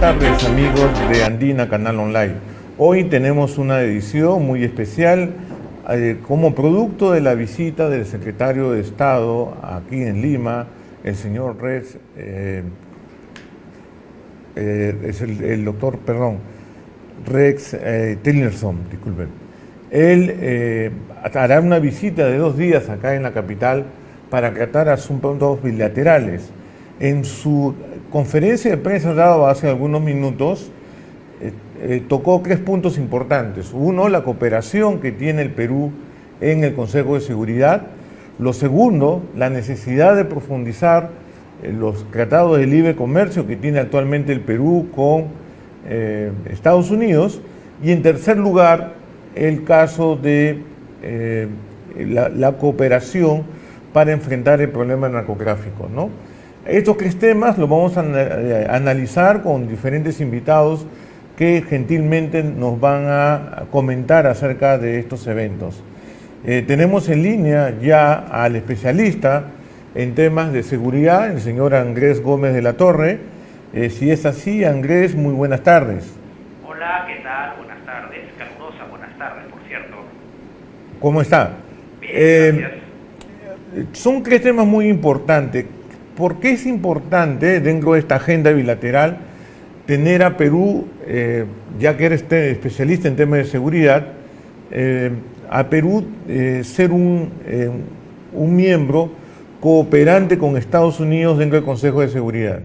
tardes, amigos de Andina Canal Online. Hoy tenemos una edición muy especial como producto de la visita del secretario de Estado aquí en Lima, el señor Rex, es el doctor, perdón, Rex Tillerson, disculpen. Él hará una visita de 2 días acá en la capital para tratar asuntos bilaterales. En su conferencia de prensa dada hace algunos minutos, tocó 3 puntos importantes. Uno, la cooperación que tiene el Perú en el Consejo de Seguridad. Lo segundo, la necesidad de profundizar los tratados de libre comercio que tiene actualmente el Perú con Estados Unidos. Y en tercer lugar, el caso de la cooperación para enfrentar el problema del narcotráfico, ¿no? Estos 3 temas los vamos a analizar con diferentes invitados que gentilmente nos van a comentar acerca de estos eventos. Tenemos en línea ya al especialista en temas de seguridad, el señor Andrés Gómez de la Torre. Si es así, Andrés, muy buenas tardes. Hola, ¿qué tal? Buenas tardes. Calurosa, buenas tardes, por cierto. ¿Cómo está? Bien, gracias. Son 3 temas muy importantes. ¿Por qué es importante dentro de esta agenda bilateral tener a Perú, ya que eres especialista en temas de seguridad, a Perú ser un miembro cooperante con Estados Unidos dentro del Consejo de Seguridad?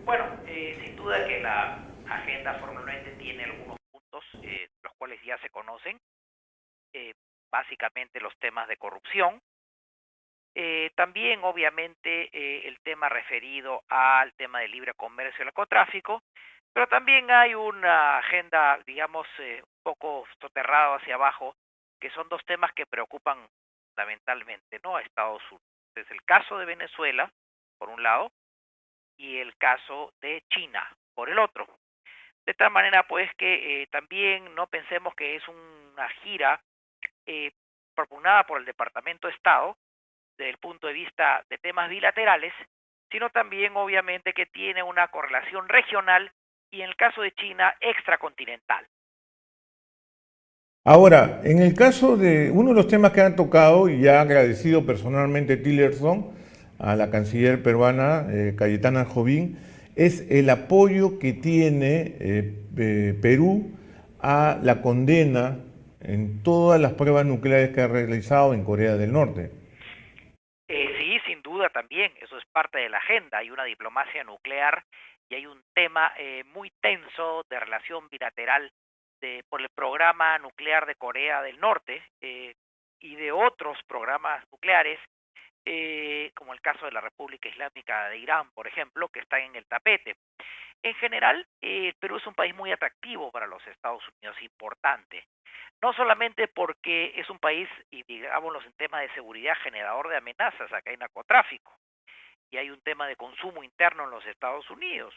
Bueno, sin duda que la agenda formalmente tiene algunos puntos, los cuales ya se conocen, básicamente los temas de corrupción. También, obviamente, el tema referido al tema del libre comercio y el narcotráfico, pero también hay una agenda, digamos, un poco soterrada hacia abajo, que son 2 temas que preocupan fundamentalmente, ¿no?, a Estados Unidos. Es el caso de Venezuela, por un lado, y el caso de China, por el otro. De tal manera, pues, que también no pensemos que es una gira propugnada por el Departamento de Estado, desde el punto de vista de temas bilaterales, sino también obviamente que tiene una correlación regional y en el caso de China extracontinental. Ahora, en el caso de uno de los temas que han tocado, y ya ha agradecido personalmente Tillerson a la canciller peruana Cayetana Jovín, es el apoyo que tiene Perú a la condena en todas las pruebas nucleares que ha realizado en Corea del Norte. Sí, sin duda también, eso es parte de la agenda. Hay una diplomacia nuclear y hay un tema muy tenso de relación bilateral por el programa nuclear de Corea del Norte y de otros programas nucleares, como el caso de la República Islámica de Irán, por ejemplo, que están en el tapete. En general, el Perú es un país muy atractivo para los Estados Unidos, importante. No solamente porque es un país, y digámoslo en temas de seguridad, generador de amenazas, acá hay narcotráfico, y hay un tema de consumo interno en los Estados Unidos,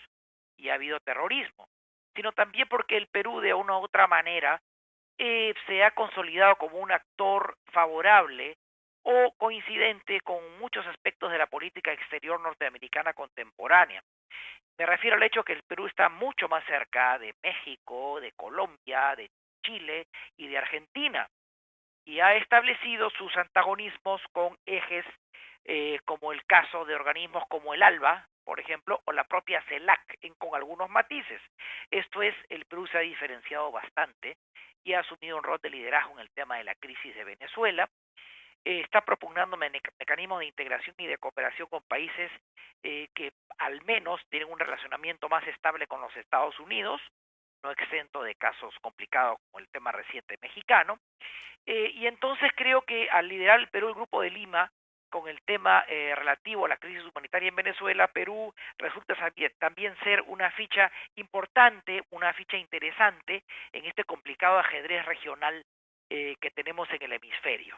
y ha habido terrorismo, sino también porque el Perú de una u otra manera se ha consolidado como un actor favorable o coincidente con muchos aspectos de la política exterior norteamericana contemporánea. Me refiero al hecho que el Perú está mucho más cerca de México, de Colombia, de Chile y de Argentina, y ha establecido sus antagonismos con ejes como el caso de organismos como el ALBA, por ejemplo, o la propia CELAC, con algunos matices. Esto es, el Perú se ha diferenciado bastante y ha asumido un rol de liderazgo en el tema de la crisis de Venezuela. Está propugnando mecanismos de integración y de cooperación con países que al menos tienen un relacionamiento más estable con los Estados Unidos, no exento de casos complicados como el tema reciente mexicano. Y entonces creo que al liderar el Perú el Grupo de Lima con el tema relativo a la crisis humanitaria en Venezuela, Perú resulta también ser una ficha importante, una ficha interesante en este complicado ajedrez regional que tenemos en el hemisferio.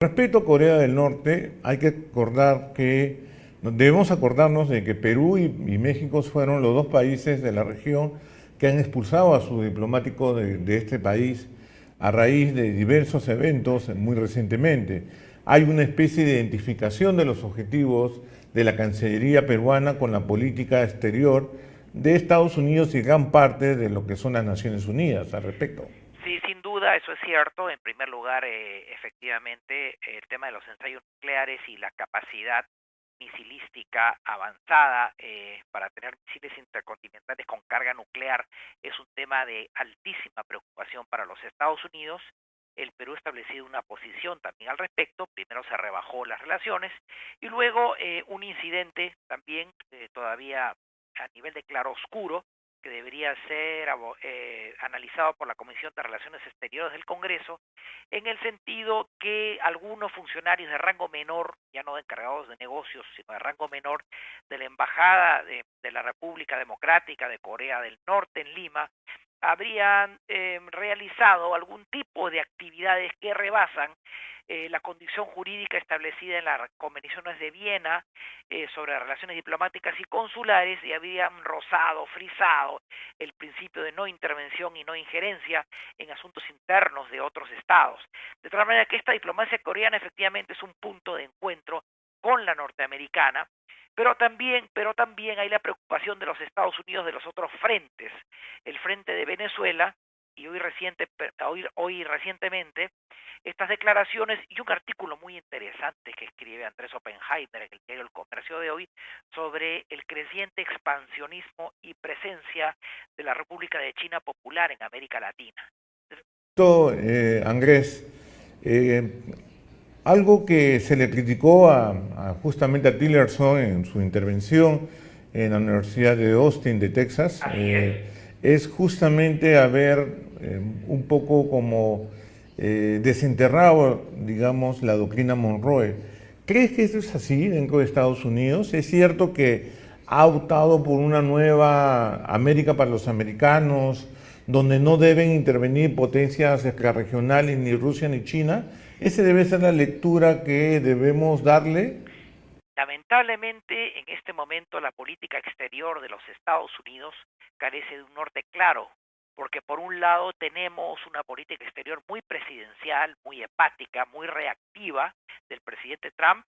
Respecto a Corea del Norte, hay que acordar que debemos acordarnos de que Perú y México fueron los 2 países de la región que han expulsado a sus diplomáticos de este país a raíz de diversos eventos muy recientemente. Hay una especie de identificación de los objetivos de la Cancillería peruana con la política exterior de Estados Unidos y gran parte de lo que son las Naciones Unidas al respecto. Sí, sin duda, eso es cierto. En primer lugar, efectivamente, el tema de los ensayos nucleares y la capacidad misilística avanzada para tener misiles intercontinentales con carga nuclear es un tema de altísima preocupación para los Estados Unidos. El Perú ha establecido una posición también al respecto. Primero se rebajó las relaciones y luego un incidente también todavía a nivel de claroscuro que debería ser analizado por la Comisión de Relaciones Exteriores del Congreso, en el sentido que algunos funcionarios de rango menor, ya no encargados de negocios, sino de rango menor, de la Embajada de la República Democrática de Corea del Norte en Lima, habrían realizado algún tipo de actividades que rebasan la condición jurídica establecida en las convenciones de Viena sobre relaciones diplomáticas y consulares y habían rozado, frisado el principio de no intervención y no injerencia en asuntos internos de otros estados. De tal manera que esta diplomacia coreana efectivamente es un punto de encuentro con la norteamericana, pero también hay la preocupación de los Estados Unidos de los otros frentes, el frente de Venezuela y hoy recientemente estas declaraciones y un artículo muy interesante que escribe Andrés Oppenheimer en el diario El Comercio de hoy sobre el creciente expansionismo y presencia de la República de China Popular en América Latina. Esto, Andrés, eh, algo que se le criticó justamente a Tillerson en su intervención en la Universidad de Austin, de Texas, es justamente haber un poco como desenterrado, digamos, la doctrina Monroe. ¿Crees que eso es así dentro de Estados Unidos? ¿Es cierto que ha optado por una nueva América para los americanos, donde no deben intervenir potencias extrarregionales, ni Rusia ni China? ¿Esa debe ser la lectura que debemos darle? Lamentablemente, en este momento la política exterior de los Estados Unidos carece de un norte claro, porque por un lado tenemos una política exterior muy presidencial, muy hepática, muy reactiva del presidente Trump,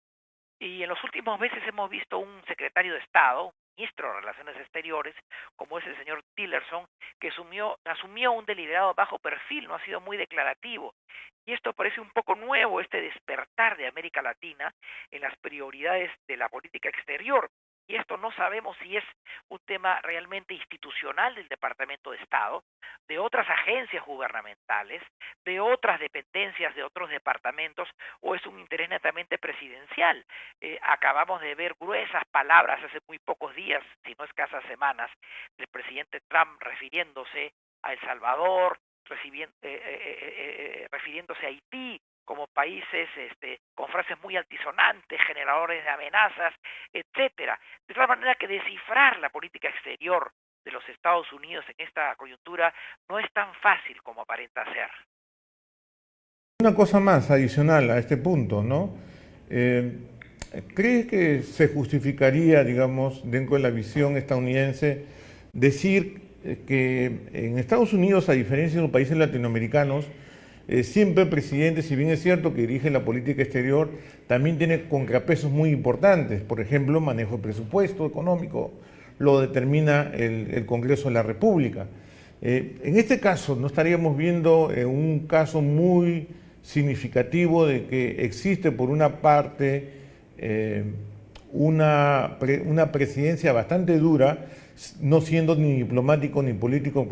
y en los últimos meses hemos visto un secretario de Estado, ministro de Relaciones Exteriores, como es el señor Tillerson, que asumió un deliberado bajo perfil, no ha sido muy declarativo. Y esto parece un poco nuevo, este despertar de América Latina en las prioridades de la política exterior. Y esto no sabemos si es un tema realmente institucional del Departamento de Estado, de otras agencias gubernamentales, de otras dependencias de otros departamentos, o es un interés netamente presidencial. Acabamos de ver gruesas palabras hace muy pocos días, si no escasas semanas, del presidente Trump refiriéndose a El Salvador, refiriéndose a Haití como países con frases muy altisonantes, generadores de amenazas, etcétera. De tal manera que descifrar la política exterior de los Estados Unidos en esta coyuntura no es tan fácil como aparenta ser. Una cosa más adicional a este punto, ¿no? Eh, ¿Crees que se justificaría, digamos, dentro de la visión estadounidense, decir que en Estados Unidos, a diferencia de los países latinoamericanos, siempre el presidente, si bien es cierto que dirige la política exterior, también tiene contrapesos muy importantes? Por ejemplo, manejo de presupuesto económico lo determina el Congreso de la República. En este caso, ¿no estaríamos viendo un caso muy significativo de que existe por una parte una presidencia bastante dura, no siendo ni diplomático ni político,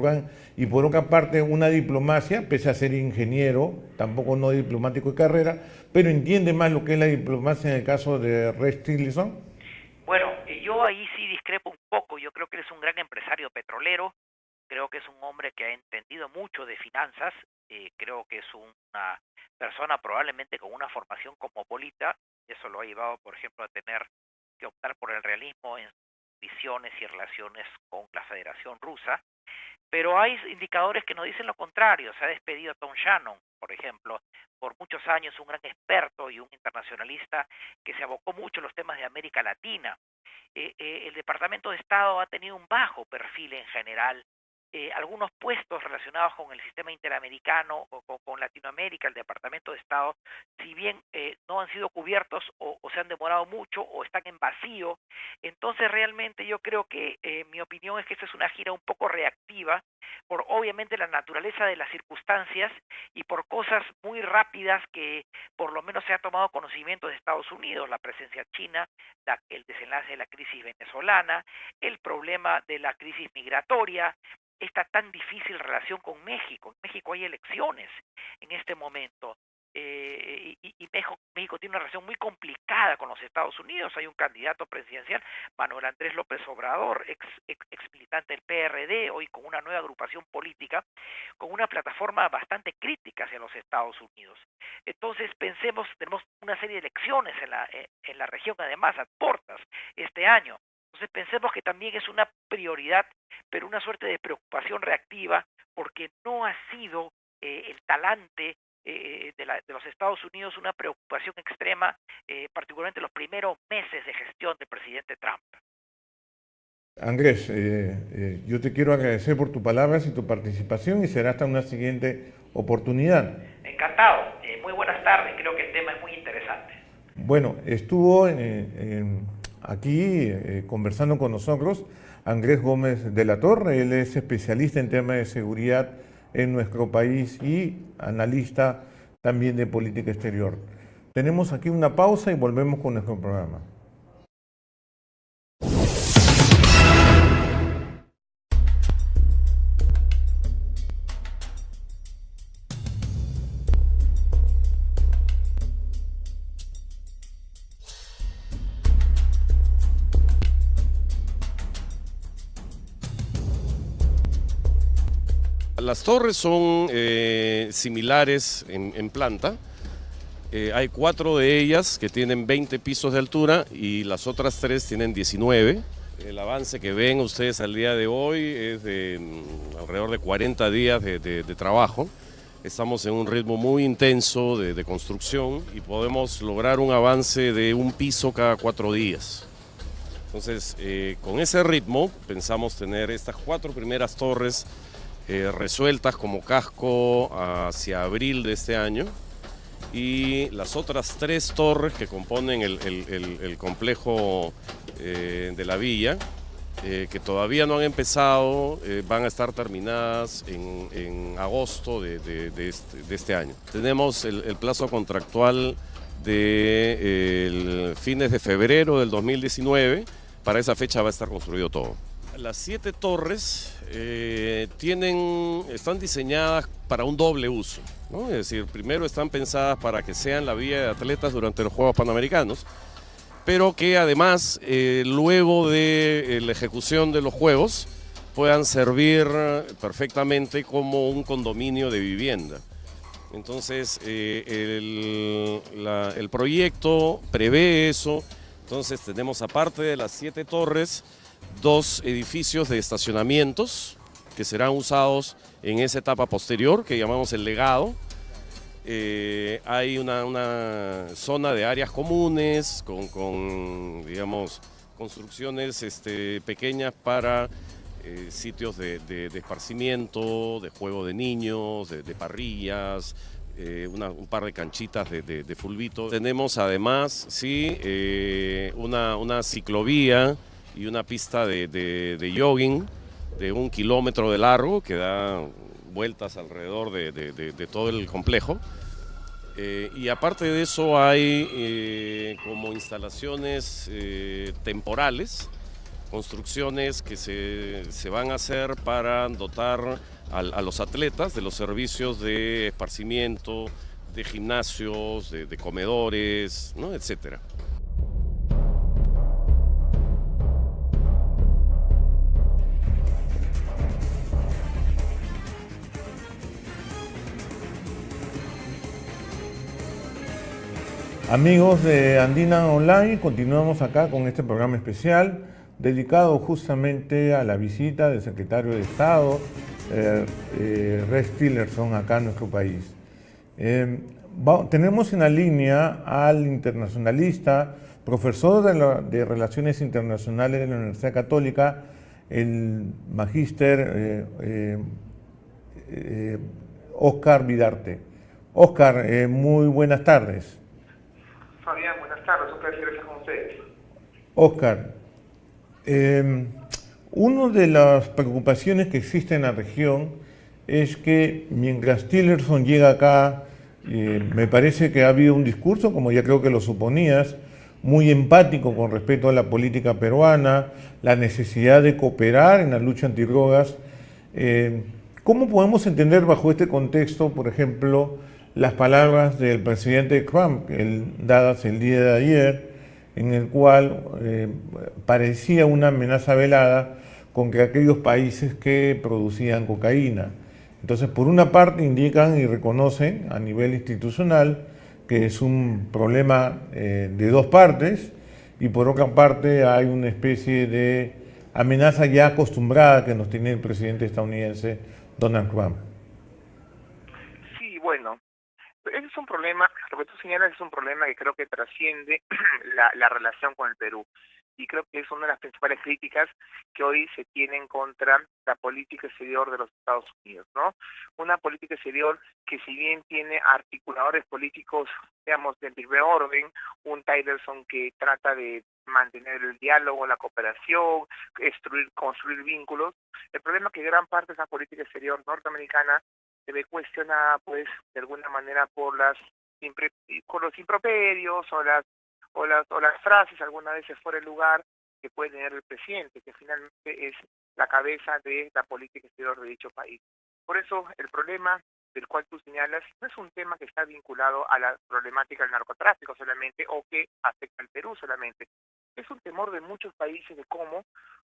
y por otra parte una diplomacia, pese a ser ingeniero, tampoco no diplomático de carrera, pero entiende más lo que es la diplomacia en el caso de Rex Tillerson? Bueno, yo ahí sí discrepo un poco. Yo creo que él es un gran empresario petrolero. Creo que es un hombre que ha entendido mucho de finanzas. Creo que es una persona probablemente con una formación cosmopolita. Eso lo ha llevado, por ejemplo, a tener que optar por el realismo en visiones y relaciones con la Federación Rusa. Pero hay indicadores que nos dicen lo contrario. Se ha despedido a Tom Shannon, por ejemplo, por muchos años un gran experto y un internacionalista que se abocó mucho a los temas de América Latina. El Departamento de Estado ha tenido un bajo perfil en general algunos puestos relacionados con el sistema interamericano o con Latinoamérica, el Departamento de Estado, si bien no han sido cubiertos o se han demorado mucho o están en vacío. Entonces realmente yo creo que mi opinión es que esta es una gira un poco reactiva por obviamente la naturaleza de las circunstancias y por cosas muy rápidas que por lo menos se ha tomado conocimiento de Estados Unidos, la presencia china, el desenlace de la crisis venezolana, el problema de la crisis migratoria, esta tan difícil relación con México. En México hay elecciones en este momento. Y México tiene una relación muy complicada con los Estados Unidos. Hay un candidato presidencial, Manuel Andrés López Obrador, ex militante del PRD, hoy con una nueva agrupación política, con una plataforma bastante crítica hacia los Estados Unidos. Entonces pensemos, tenemos una serie de elecciones en la región, además, a puertas este año. Entonces pensemos que también es una prioridad, pero una suerte de preocupación reactiva, porque no ha sido el talante de los Estados Unidos una preocupación extrema, particularmente los primeros meses de gestión del presidente Trump. Andrés, yo te quiero agradecer por tus palabras y tu participación y será hasta una siguiente oportunidad. Encantado, muy buenas tardes, creo que el tema es muy interesante. Bueno, estuvo aquí conversando con nosotros Andrés Gómez de la Torre. Él es especialista en temas de seguridad en nuestro país y analista también de política exterior. Tenemos aquí una pausa y volvemos con nuestro programa. Las torres son similares en planta. Hay 4 de ellas que tienen 20 pisos de altura y las otras 3 tienen 19. El avance que ven ustedes al día de hoy es de alrededor de 40 días de trabajo. Estamos en un ritmo muy intenso de construcción y podemos lograr un avance de un piso cada 4 días. Entonces, con ese ritmo pensamos tener estas 4 primeras torres resueltas como casco hacia abril de este año, y las otras 3 torres que componen el complejo de la villa, que todavía no han empezado, van a estar terminadas en agosto de este año. Tenemos el plazo contractual de fines de febrero del 2019, para esa fecha va a estar construido todo. Las 7 torres están diseñadas para un doble uso, ¿no? Es decir, primero están pensadas para que sean la vía de atletas durante los Juegos Panamericanos, pero que además, luego de la ejecución de los Juegos, puedan servir perfectamente como un condominio de vivienda. Entonces, el proyecto prevé eso. Entonces, tenemos, aparte de las 7 torres, 2 edificios de estacionamientos que serán usados en esa etapa posterior que llamamos el legado. Hay una zona de áreas comunes digamos, construcciones pequeñas para sitios de esparcimiento, de juego de niños, de parrillas, un par de canchitas de fulbito. Tenemos además, sí, una ciclovía y una pista de jogging de 1 kilómetro de largo que da vueltas alrededor de todo el complejo. Y aparte de eso hay como instalaciones temporales, construcciones que se van a hacer para dotar a los atletas de los servicios de esparcimiento, de gimnasios, de comedores, ¿no?, etcétera. Amigos de Andina Online, continuamos acá con este programa especial dedicado justamente a la visita del secretario de Estado, Rex Tillerson, acá en nuestro país. Tenemos en la línea al internacionalista, profesor de Relaciones Internacionales de la Universidad Católica, el magíster Oscar Vidarte. Oscar, muy buenas tardes. Fabián, buenas tardes, un placer estar con ustedes. Oscar, una de las preocupaciones que existe en la región es que mientras Tillerson llega acá, me parece que ha habido un discurso, como ya creo que lo suponías, muy empático con respecto a la política peruana, la necesidad de cooperar en la lucha antidrogas. ¿Cómo podemos entender bajo este contexto, por ejemplo, las palabras del presidente Trump, dadas el día de ayer, en el cual parecía una amenaza velada contra aquellos países que producían cocaína? Entonces, por una parte indican y reconocen a nivel institucional que es un problema de dos partes, y por otra parte hay una especie de amenaza ya acostumbrada que nos tiene el presidente estadounidense Donald Trump. Sí, bueno, ese es un problema, lo que tú señalas es un problema que creo que trasciende la relación con el Perú. Y creo que es una de las principales críticas que hoy se tienen contra la política exterior de los Estados Unidos, ¿no? Una política exterior que, si bien tiene articuladores políticos, digamos, de primer orden, un Tillerson que trata de mantener el diálogo, la cooperación, construir vínculos, el problema es que gran parte de esa política exterior norteamericana se ve cuestionada, pues, de alguna manera por los improperios o las frases algunas veces fuera de lugar que puede tener el presidente, que finalmente es la cabeza de la política exterior de dicho país. Por eso el problema del cual tú señalas no es un tema que está vinculado a la problemática del narcotráfico solamente o que afecta al Perú solamente. Es un temor de muchos países de cómo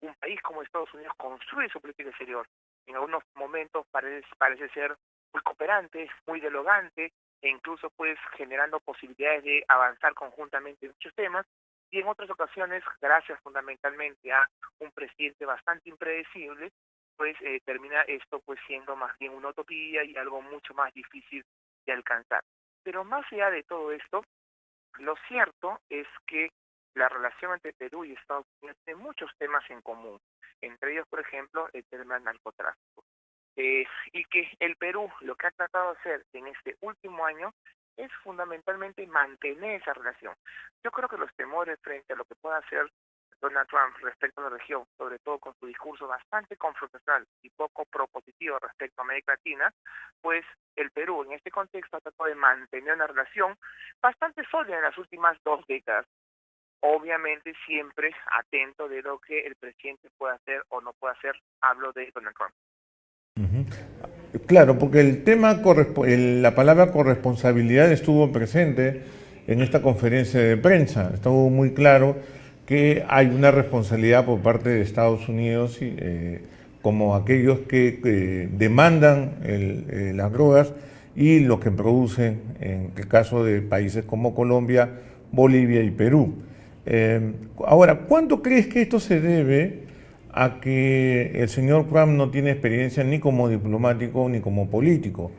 un país como Estados Unidos construye su política exterior. En algunos momentos parece ser muy cooperante, muy dialogante, e incluso pues generando posibilidades de avanzar conjuntamente en muchos temas, y en otras ocasiones, gracias fundamentalmente a un presidente bastante impredecible, pues termina esto pues siendo más bien una utopía y algo mucho más difícil de alcanzar. Pero más allá de todo esto, lo cierto es que la relación entre Perú y Estados Unidos tiene muchos temas en común, entre ellos, por ejemplo, el tema del narcotráfico. Y que el Perú lo que ha tratado de hacer en este último año es fundamentalmente mantener esa relación. Yo creo que los temores frente a lo que pueda hacer Donald Trump respecto a la región, sobre todo con su discurso bastante confrontacional y poco propositivo respecto a América Latina, pues el Perú en este contexto ha tratado de mantener una relación bastante sólida en las últimas 2 décadas. Obviamente siempre atento de lo que el presidente pueda hacer o no pueda hacer, hablo de Donald Trump. Claro, porque el tema, la palabra corresponsabilidad estuvo presente en esta conferencia de prensa. Estuvo muy claro que hay una responsabilidad por parte de Estados Unidos, como aquellos que demandan las drogas y los que producen, en el caso de países como Colombia, Bolivia y Perú. Ahora, ¿cuánto crees que esto se debe a que el señor Trump no tiene experiencia ni como diplomático ni como político?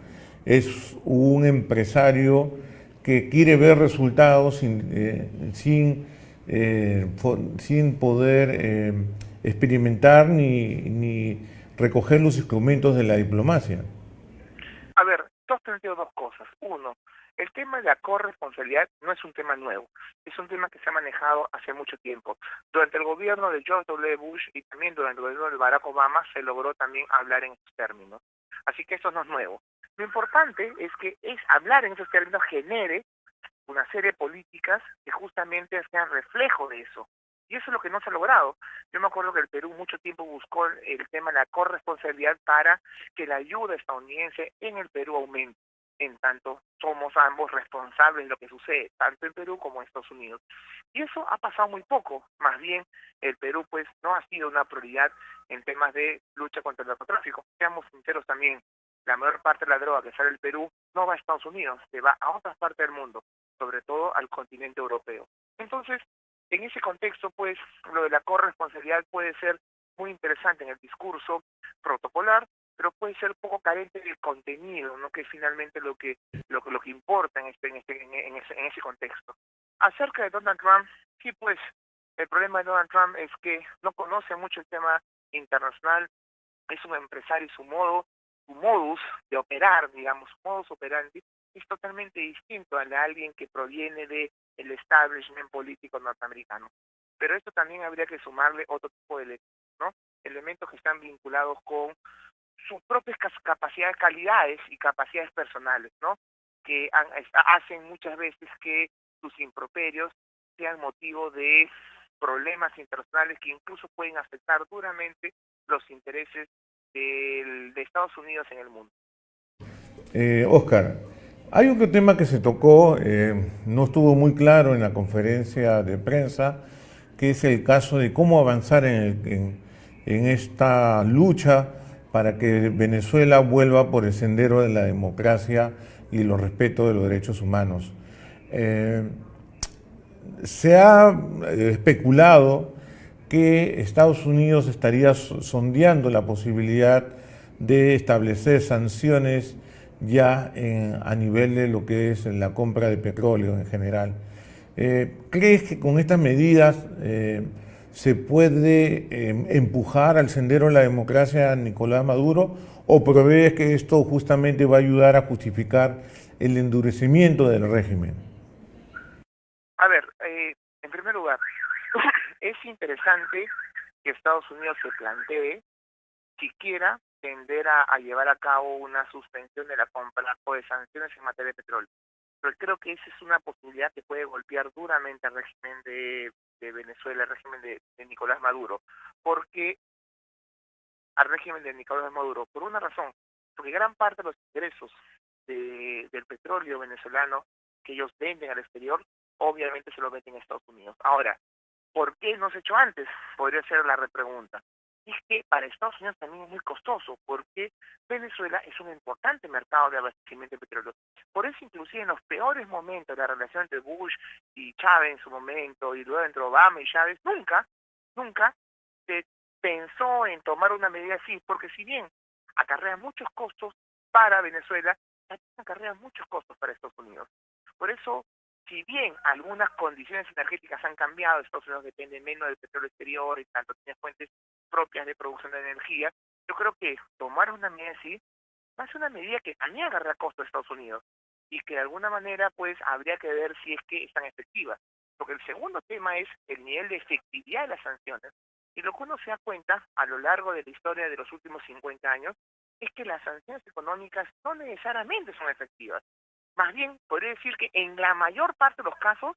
Es un empresario que quiere ver resultados sin poder experimentar ni recoger los instrumentos de la diplomacia. A ver, tú has planteado dos cosas. Uno, el tema de la corresponsabilidad no es un tema nuevo, es un tema que se ha manejado hace mucho tiempo. Durante el gobierno de George W. Bush y también durante el gobierno de Barack Obama se logró también hablar en esos términos. Así que esto no es nuevo. Lo importante es que hablar en esos términos genere una serie de políticas que justamente sean reflejo de eso. Y eso es lo que no se ha logrado. Yo me acuerdo que el Perú mucho tiempo buscó el tema de la corresponsabilidad para que la ayuda estadounidense en el Perú aumente. En tanto somos ambos responsables de lo que sucede, tanto en Perú como en Estados Unidos. Y eso ha pasado muy poco. Más bien, el Perú pues no ha sido una prioridad en temas de lucha contra el narcotráfico. Seamos sinceros también, la mayor parte de la droga que sale del Perú no va a Estados Unidos, se va a otras partes del mundo, sobre todo al continente europeo. Entonces, en ese contexto, pues, lo de la corresponsabilidad puede ser muy interesante en el discurso protocolar, pero puede ser poco carente del contenido, ¿no? Que es finalmente lo que importa en ese contexto. Acerca de Donald Trump, sí, pues, el problema de Donald Trump es que no conoce mucho el tema internacional es un empresario y su modus de operar, digamos, su modus operandi, es totalmente distinto al de alguien que proviene del establishment político norteamericano. Pero esto también habría que sumarle otro tipo de elementos, ¿no? Elementos que están vinculados con sus propias capacidades, calidades y capacidades personales, ¿no? Que hacen muchas veces que sus improperios sean motivo de problemas internacionales que incluso pueden afectar duramente los intereses de Estados Unidos en el mundo. Oscar, hay otro tema que se tocó, no estuvo muy claro en la conferencia de prensa, que es el caso de cómo avanzar en esta lucha para que Venezuela vuelva por el sendero de la democracia y los respetos de los derechos humanos. Se ha especulado que Estados Unidos estaría sondeando la posibilidad de establecer sanciones ya a nivel de lo que es la compra de petróleo en general. ¿Crees que con estas medidas se puede empujar al sendero de la democracia a Nicolás Maduro, o prevés que esto justamente va a ayudar a justificar el endurecimiento del régimen? A ver, en primer lugar, es interesante que Estados Unidos se plantee siquiera tender a llevar a cabo una suspensión de la compra o de sanciones en materia de petróleo. Pero creo que esa es una posibilidad que puede golpear duramente al régimen de Venezuela, al régimen de Nicolás Maduro. Porque al régimen de Nicolás Maduro, por una razón, porque gran parte de los ingresos del petróleo venezolano que ellos venden al exterior, obviamente se lo venden a Estados Unidos. Ahora, ¿por qué no se ha hecho antes? Podría ser la repregunta. Es que para Estados Unidos también es muy costoso, porque Venezuela es un importante mercado de abastecimiento de petróleo. Por eso, inclusive en los peores momentos de la relación entre Bush y Chávez en su momento, y luego entre Obama y Chávez, nunca se pensó en tomar una medida así, porque si bien acarrea muchos costos para Venezuela, también acarrea muchos costos para Estados Unidos. Por eso, si bien algunas condiciones energéticas han cambiado, Estados Unidos depende menos del petróleo exterior y tanto tiene fuentes propias de producción de energía, yo creo que tomar una medida así va a ser una medida que también agarra costos a Estados Unidos y que de alguna manera pues habría que ver si es que están efectivas. Porque el segundo tema es el nivel de efectividad de las sanciones, y lo que uno se da cuenta a lo largo de la historia de los últimos 50 años es que las sanciones económicas no necesariamente son efectivas. Más bien, podría decir que en la mayor parte de los casos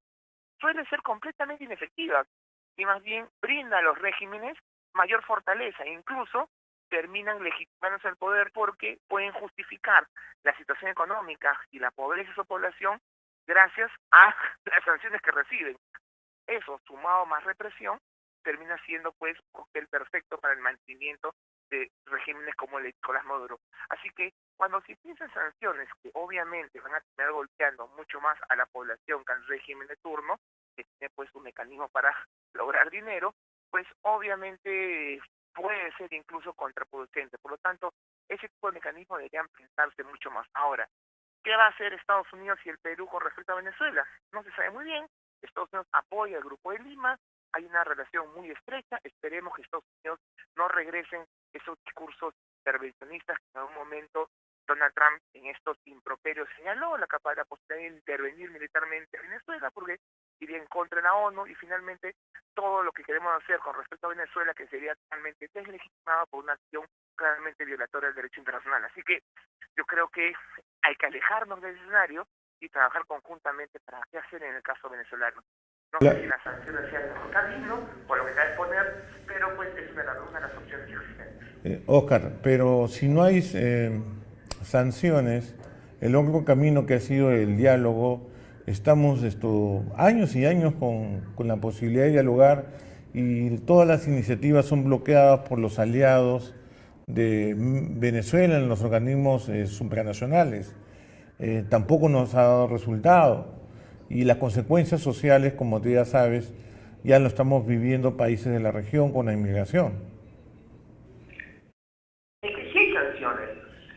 suelen ser completamente inefectivas y más bien brinda a los regímenes mayor fortaleza. Incluso terminan legitimándose el poder porque pueden justificar la situación económica y la pobreza de su población gracias a las sanciones que reciben. Eso, sumado a más represión, termina siendo pues el perfecto para el mantenimiento de regímenes como el de Nicolás Maduro. Así que cuando se piensan sanciones que obviamente van a terminar golpeando mucho más a la población que al régimen de turno, que tiene pues un mecanismo para lograr dinero, pues obviamente puede ser incluso contraproducente. Por lo tanto, ese tipo de mecanismos deberían pensarse mucho más. Ahora, ¿qué va a hacer Estados Unidos y el Perú con respecto a Venezuela? No se sabe muy bien. Estados Unidos apoya al Grupo de Lima, hay una relación muy estrecha, esperemos que Estados Unidos no regresen esos discursos intervencionistas que en algún momento Donald Trump en estos improperios señaló, la posibilidad de intervenir militarmente a Venezuela, porque iría en contra de la ONU, y finalmente todo lo que queremos hacer con respecto a Venezuela, que sería totalmente deslegitimado por una acción claramente violatoria del derecho internacional. Así que yo creo que hay que alejarnos del escenario y trabajar conjuntamente para qué hacer en el caso venezolano. No sé si las sanciones sean el mejor camino, por lo que cabe exponer, pero pues es una de las opciones existentes. Oscar, pero si no hay sanciones, el único camino que ha sido el diálogo, estamos años y años con la posibilidad de dialogar, y todas las iniciativas son bloqueadas por los aliados de Venezuela en los organismos supranacionales. Tampoco nos ha dado resultado. Y las consecuencias sociales, como tú ya sabes, ya lo estamos viviendo países de la región con la inmigración. Es que sí hay sanciones,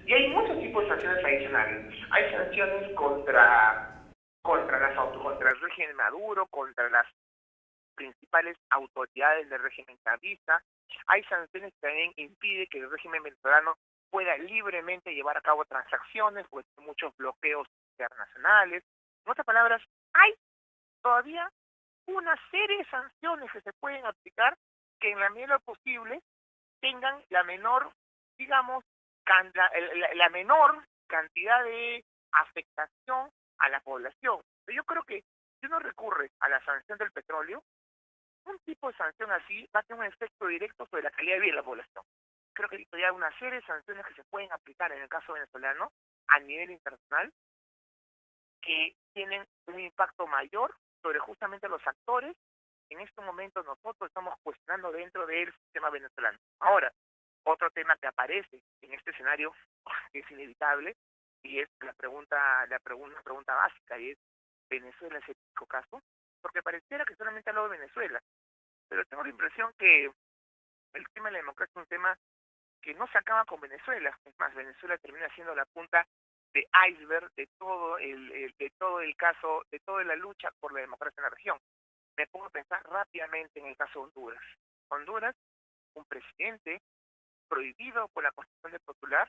y hay muchos tipos de sanciones adicionales. Hay sanciones contra el régimen Maduro, contra las principales autoridades del régimen chavista, Hay sanciones que también impiden que el régimen venezolano pueda libremente llevar a cabo transacciones, pues hay muchos bloqueos internacionales. En otras palabras, hay todavía una serie de sanciones que se pueden aplicar que en la medida de lo posible tengan la menor, digamos, la menor cantidad de afectación a la población. Pero yo creo que si uno recurre a la sanción del petróleo, un tipo de sanción así va a tener un efecto directo sobre la calidad de vida de la población. Creo que hay una serie de sanciones que se pueden aplicar en el caso venezolano a nivel internacional que tienen un impacto mayor sobre justamente los actores. En este momento nosotros estamos cuestionando dentro del sistema venezolano. Ahora, otro tema que aparece en este escenario que es inevitable y es una pregunta básica, y es: ¿Venezuela es el único caso? Porque pareciera que solamente hablo de Venezuela, pero tengo la impresión que el tema de la democracia es un tema que no se acaba con Venezuela. Es más, Venezuela termina siendo la punta de iceberg de todo el caso, de toda la lucha por la democracia en la región. Me pongo a pensar rápidamente en el caso de Honduras. Honduras, un presidente prohibido por la Constitución Popular,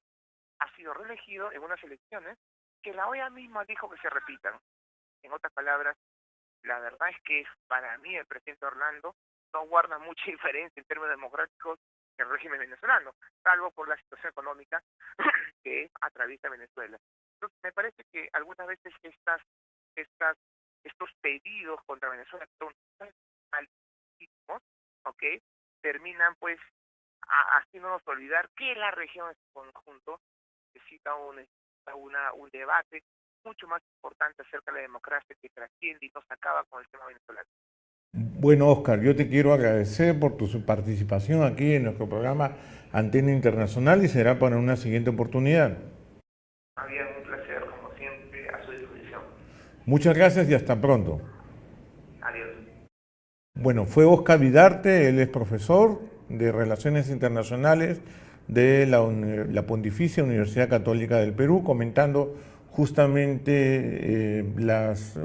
ha sido reelegido en unas elecciones que la OEA misma dijo que se repitan. En otras palabras, la verdad es que para mí el presidente Orlando no guarda mucha diferencia en términos democráticos el régimen venezolano, salvo por la situación económica que atraviesa Venezuela. Entonces, me parece que algunas veces estos pedidos contra Venezuela son altísimos, ¿ok? Terminan pues haciéndonos olvidar que la región en su conjunto necesita un debate mucho más importante acerca de la democracia que trasciende y no se acaba con el tema venezolano. Bueno, Oscar, yo te quiero agradecer por tu participación aquí en nuestro programa Antena Internacional y será para una siguiente oportunidad. Había un placer, como siempre, a su disposición. Muchas gracias y hasta pronto. Adiós. Bueno, fue Oscar Vidarte, él es profesor de Relaciones Internacionales de la Pontificia Universidad Católica del Perú, comentando justamente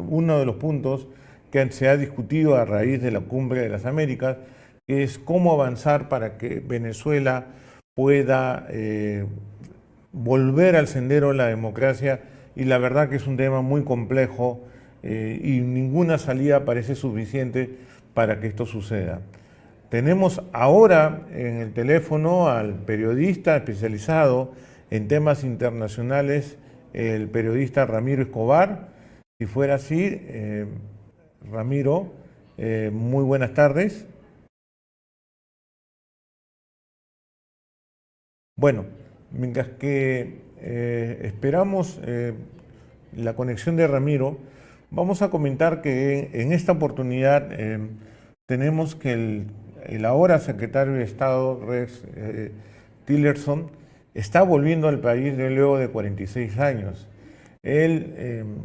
uno de los puntos que se ha discutido a raíz de la Cumbre de las Américas, que es cómo avanzar para que Venezuela pueda volver al sendero de la democracia, y la verdad que es un tema muy complejo y ninguna salida parece suficiente para que esto suceda. Tenemos ahora en el teléfono al periodista especializado en temas internacionales, el periodista Ramiro Escobar. Si fuera así, Ramiro, muy buenas tardes. Bueno, mientras que esperamos la conexión de Ramiro, vamos a comentar que en esta oportunidad tenemos que el ahora secretario de Estado, Rex Tillerson, está volviendo al país luego de 46 años. Él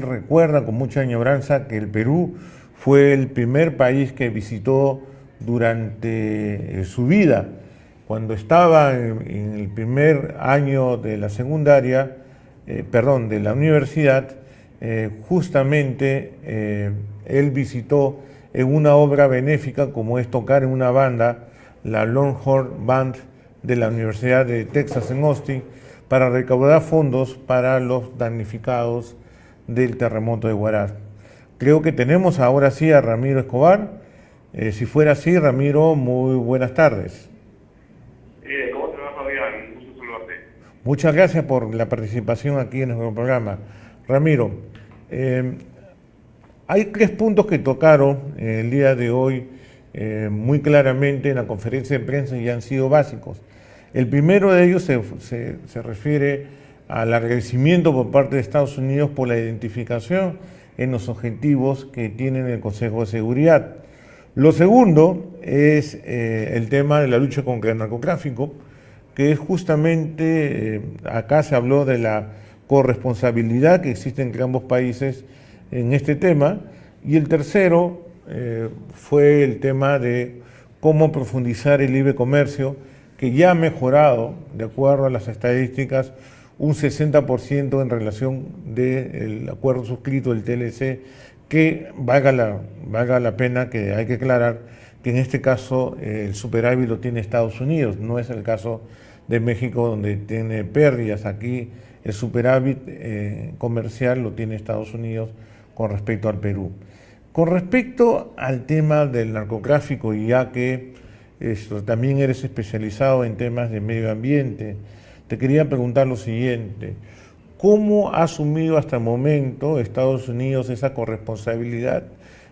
recuerda con mucha añoranza que el Perú fue el primer país que visitó durante su vida. Cuando estaba en el primer año de la secundaria, de la universidad, justamente él visitó en una obra benéfica como es tocar en una banda, la Longhorn Band de la Universidad de Texas en Austin, para recaudar fondos para los damnificados del terremoto de Huaraz. Creo que tenemos ahora sí a Ramiro Escobar. Si fuera así, Ramiro, muy buenas tardes. ¿Cómo te va, Fabián? Gusto saludarte. Muchas gracias por la participación aquí en nuestro programa. Ramiro, hay 3 puntos que tocaron el día de hoy muy claramente en la conferencia de prensa y han sido básicos. El primero de ellos se refiere al agradecimiento por parte de Estados Unidos por la identificación en los objetivos que tienen el Consejo de Seguridad. Lo segundo es el tema de la lucha contra el narcotráfico, que es justamente, acá se habló de la corresponsabilidad que existe entre ambos países en este tema, y el tercero fue el tema de cómo profundizar el libre comercio, que ya ha mejorado, de acuerdo a las estadísticas, un 60% en relación del acuerdo suscrito del TLC, que valga la pena que hay que aclarar que en este caso el superávit lo tiene Estados Unidos, no es el caso de México donde tiene pérdidas. Aquí el superávit comercial lo tiene Estados Unidos con respecto al Perú. Con respecto al tema del narcotráfico, y ya que también eres especializado en temas de medio ambiente, te quería preguntar lo siguiente. ¿Cómo ha asumido hasta el momento Estados Unidos esa corresponsabilidad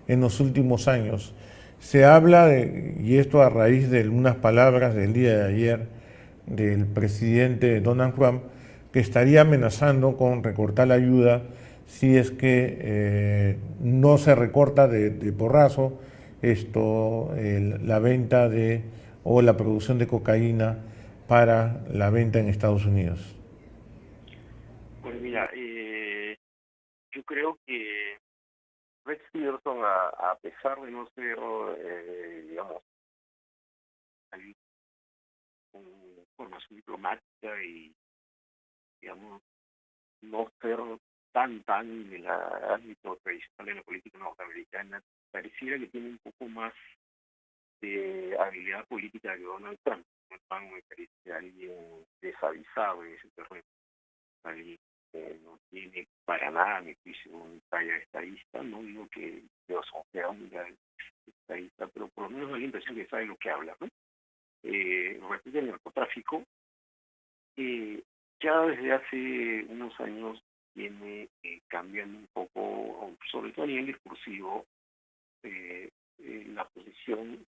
en los últimos años? Se habla, y esto a raíz de unas palabras del día de ayer del presidente Donald Trump, que estaría amenazando con recortar la ayuda si es que no se recorta de porrazo la venta o la producción de cocaína para la venta en Estados Unidos. Pues mira, yo creo que Rex Tillerson, a pesar de no ser, digamos, hay con formación diplomática y, digamos, no ser tan en el ámbito tradicional de la política norteamericana, pareciera que tiene un poco más de habilidad política que Donald Trump. Donald Trump me parece alguien desavisado en ese terreno, alguien que no tiene para nada, a mi juicio, un talla estadista. No digo que Tillerson sea un estadista, pero por lo menos da la impresión que sabe lo que habla, ¿no? Respecto al narcotráfico, ya desde hace unos años viene cambiando un poco, sobre todo a nivel discursivo, la posición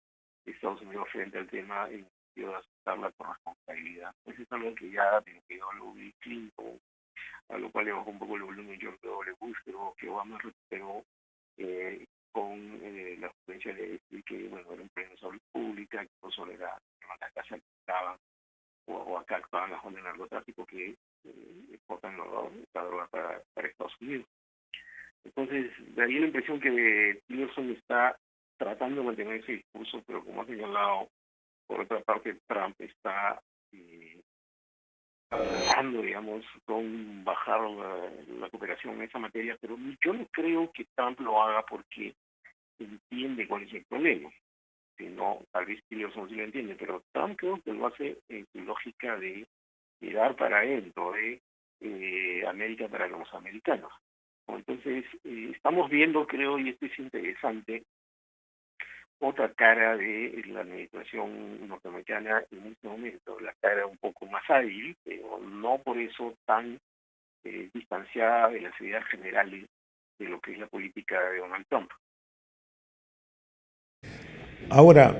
de Estados Unidos frente al tema en sentido de aceptar la corresponsabilidad. Eso es algo que ya desde que habló Bill Clinton, a lo cual le bajó un poco el volumen George W. Bush, pero que Obama recuperó con la influencia de decir que, bueno, era un premio de salud pública, que no solo era la casa que estaban o acá actuaban las ondas de narcotráfico que exportan la droga para Estados Unidos. Entonces, de ahí la impresión que Tillerson está tratando de mantener ese discurso, pero como ha señalado, por otra parte, Trump está tratando, digamos, con bajar la cooperación en esa materia, pero yo no creo que Trump lo haga porque entiende cuál es el problema. Si no, tal vez Tillerson sí lo entiende, pero Trump creo que lo hace en su lógica de mirar para él, ¿no? De América para los americanos. Entonces, estamos viendo, creo, y esto es interesante, otra cara de la administración norteamericana en este momento, la cara un poco más hábil, pero no por eso tan distanciada de las ideas generales de lo que es la política de Donald Trump. Ahora,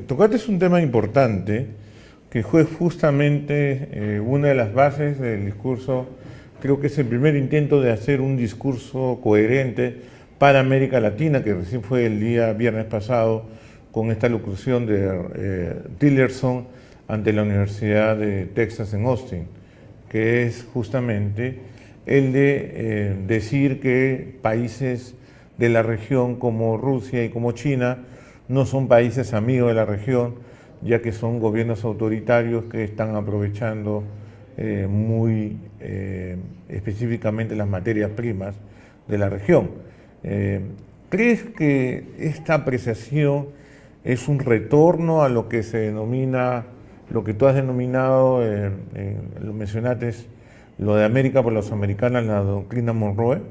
tocaste un tema importante que fue justamente una de las bases del discurso. Creo que es el primer intento de hacer un discurso coherente para América Latina, que recién fue el día viernes pasado con esta locución de Tillerson ante la Universidad de Texas en Austin, que es justamente el de decir que países de la región como Rusia y como China no son países amigos de la región, ya que son gobiernos autoritarios que están aprovechando muy específicamente las materias primas de la región. ¿Crees que esta apreciación es un retorno a lo que se denomina, lo que tú has denominado, lo mencionaste, lo de América por los americanos, la doctrina Monroe?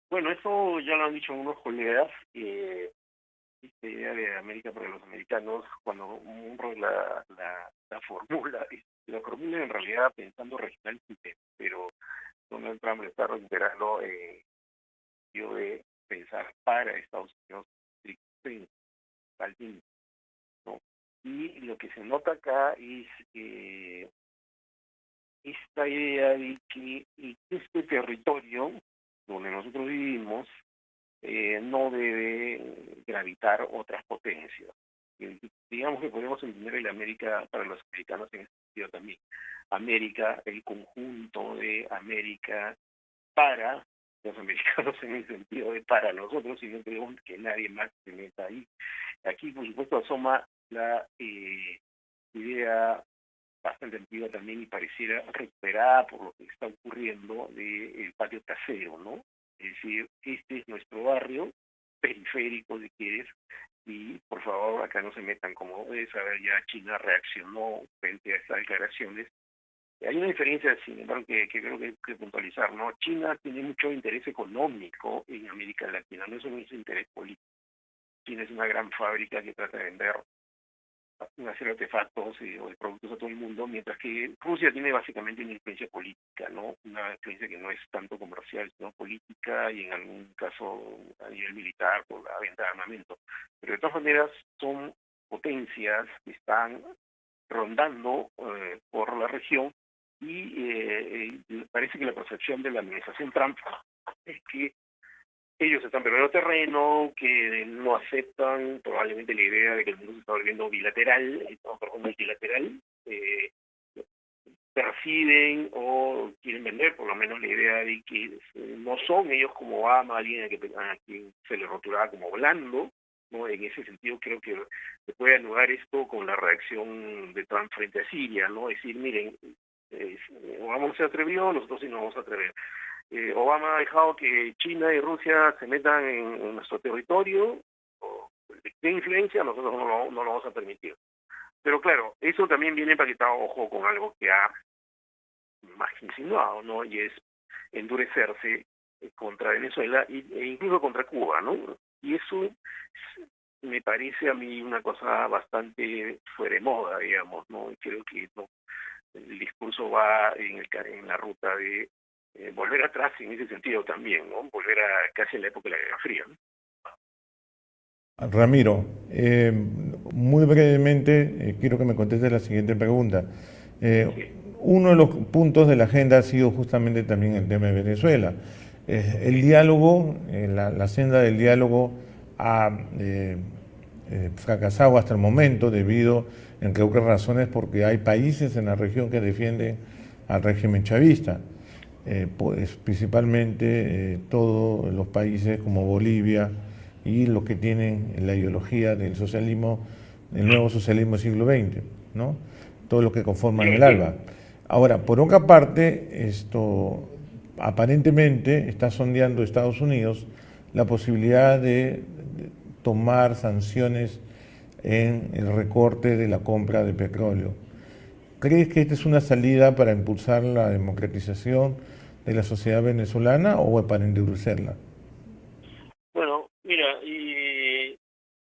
Bueno, eso ya lo han dicho unos colegas. Esta idea de América para los americanos, cuando Monroe la formula en realidad pensando regionalmente, pero Donald Trump está recuperando yo de pensar para Estados Unidos principalmente, ¿no? Y lo que se nota acá es esta idea de que este territorio donde nosotros vivimos no debe gravitar otras potencias. Digamos que podemos entender el América para los americanos en ese sentido también. América, el conjunto de América para los americanos en el sentido de para nosotros, y no queremos que nadie más se meta ahí. Aquí, por supuesto, asoma la idea bastante antigua también y pareciera recuperada por lo que está ocurriendo del patio trasero, ¿no? Es decir, este es nuestro barrio, periférico, si quieres, y por favor acá no se metan. Como debes saber, ya China reaccionó frente a estas declaraciones. Hay una diferencia, sin embargo, que creo que hay que puntualizar, ¿no? China tiene mucho interés económico en América Latina, no es un interés político. China es una gran fábrica que trata de vender una serie de artefactos o de productos a todo el mundo, mientras que Rusia tiene básicamente una influencia política, ¿no? Una influencia que no es tanto comercial, sino política y en algún caso a nivel militar por la venta de armamento. Pero de todas maneras son potencias que están rondando por la región y parece que la percepción de la administración Trump es que ellos están perdiendo terreno, que no aceptan probablemente la idea de que el mundo se está volviendo bilateral, multilateral, perciben o quieren vender por lo menos la idea de que no son ellos como Obama, alguien a quien se le rotulaba como blando, ¿no? En ese sentido creo que se puede anudar esto con la reacción de Trump frente a Siria, ¿no? Es decir, miren, Obama no se atrevió, nosotros sí nos vamos a atrever. Obama ha dejado que China y Rusia se metan en nuestro territorio de influencia, nosotros no lo vamos a permitir. Pero claro, eso también viene empaquetado, ojo, con algo que ha más insinuado, ¿no? Y es endurecerse contra Venezuela e incluso contra Cuba, ¿no? Y eso me parece a mí una cosa bastante fuera de moda, digamos, ¿no? Y creo que no, el discurso va en la ruta de volver atrás en ese sentido también, ¿no? Volver a casi a la época de la Guerra Fría, ¿no? Ramiro, muy brevemente quiero que me contestes la siguiente pregunta. Sí. Uno de los puntos de la agenda ha sido justamente también el tema de Venezuela. El diálogo, la senda del diálogo ha fracasado hasta el momento debido, entre otras razones, porque hay países en la región que defienden al régimen chavista. Pues, principalmente todos los países como Bolivia y los que tienen la ideología del socialismo, el nuevo socialismo del siglo XX, ¿no? Todos los que conforman el ALBA. Ahora, por otra parte, esto aparentemente está sondeando Estados Unidos la posibilidad de tomar sanciones en el recorte de la compra de petróleo. ¿Crees que esta es una salida para impulsar la democratización de la sociedad venezolana o para endurecerla? Bueno, mira, y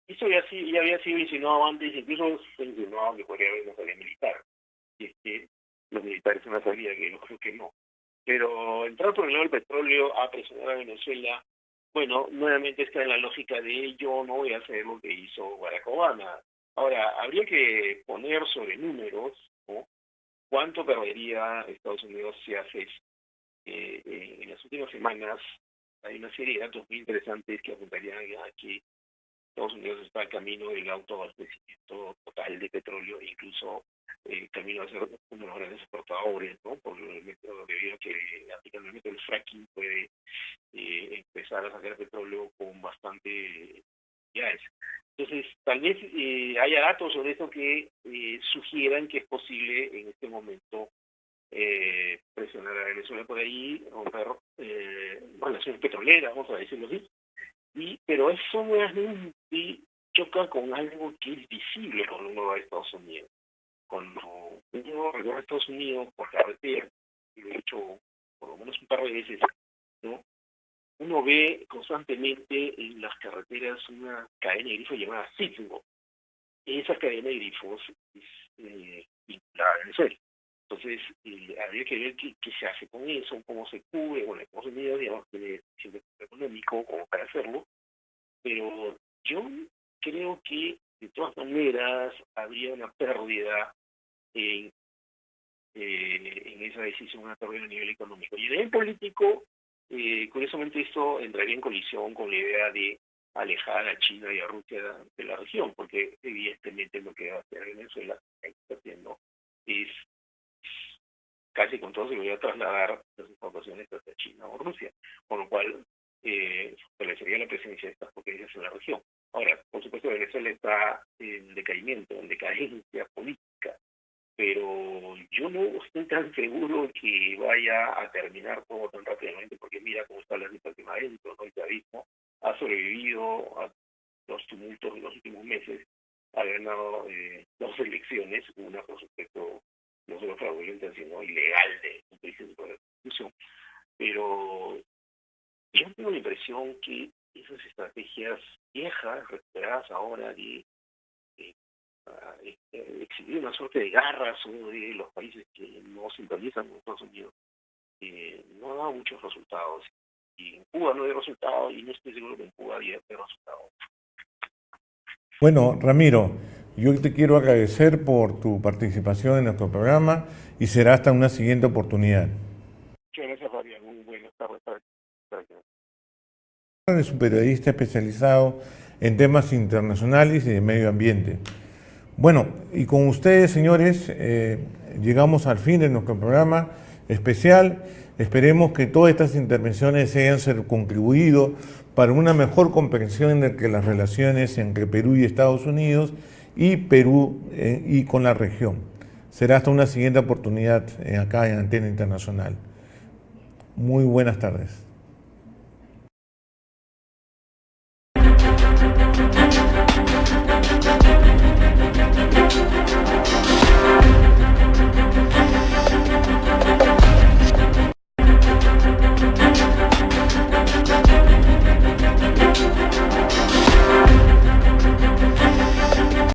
eso ya había sido insinuado antes, incluso fue insinuado que podría haber una salida militar. Y es que los militares son una salida que yo creo que no. Pero entrar por el lado del petróleo a presionar a Venezuela, bueno, nuevamente está en la lógica de yo no voy a hacer lo que hizo Barack Obama. Ahora, habría que poner sobre números, ¿no? ¿Cuánto perdería Estados Unidos si hace eso? En las últimas semanas hay una serie de datos muy interesantes que apuntarían a que Estados Unidos está al camino del autoabastecimiento total de petróleo, incluso camino a ser uno de los grandes exportadores, ¿no? Por el método, debido a que aplicando el método del fracking puede empezar a sacar petróleo con bastante gas. Entonces, tal vez haya datos sobre esto que sugieran que es posible en este momento presionar a Venezuela por ahí, romper relaciones petroleras, vamos a decirlo así. Pero eso nuevamente choca con algo que es visible cuando uno va a Estados Unidos. Cuando uno recorre a Estados Unidos por carretera, y lo he hecho por lo menos un par de veces, ¿no? Uno ve constantemente en las carreteras una cadena de grifos llamada Citgo. Esa cadena de grifos es vinculada a Venezuela. Entonces, habría que ver qué se hace con eso, cómo se cubre. Bueno, Estados Unidos, digamos, tiene siempre económico como para hacerlo, pero yo creo que de todas maneras habría una pérdida en esa decisión, una pérdida a nivel económico. Y a nivel político, curiosamente esto entraría en colisión con la idea de alejar a China y a Rusia de la región, porque evidentemente lo que va a hacer Venezuela, que está haciendo, es casi con todo seguridad trasladar las exportaciones hacia China o Rusia, con lo cual fortalecería la presencia de estas potencias en la región. Ahora, por supuesto, Venezuela está en decaimiento, en decadencia política, pero yo no estoy tan seguro que vaya a terminar todo tan rápidamente, porque mira cómo está la situación adentro, ¿no? El chavismo ha sobrevivido a los tumultos de los últimos meses, ha ganado 2 elecciones, una por supuesto no solo fraudulenta, sino ilegal de países de la Constitución. Pero yo tengo la impresión que esas estrategias viejas, recuperadas ahora de exhibir una suerte de garras de los países que no sintonizan con Estados Unidos, no ha dado muchos resultados. Y en Cuba no hay resultados, y no estoy seguro que en Cuba haya resultados. Bueno, Ramiro, yo te quiero agradecer por tu participación en nuestro programa y será hasta una siguiente oportunidad. Muchas gracias, Fabián. Muy buenas tardes para ti. Es un periodista especializado en temas internacionales y de medio ambiente. Bueno, y con ustedes, señores, llegamos al fin de nuestro programa especial. Esperemos que todas estas intervenciones hayan contribuido para una mejor comprensión de las relaciones entre Perú y Estados Unidos y Perú y con la región. Será hasta una siguiente oportunidad acá en Antena Internacional. Muy buenas tardes.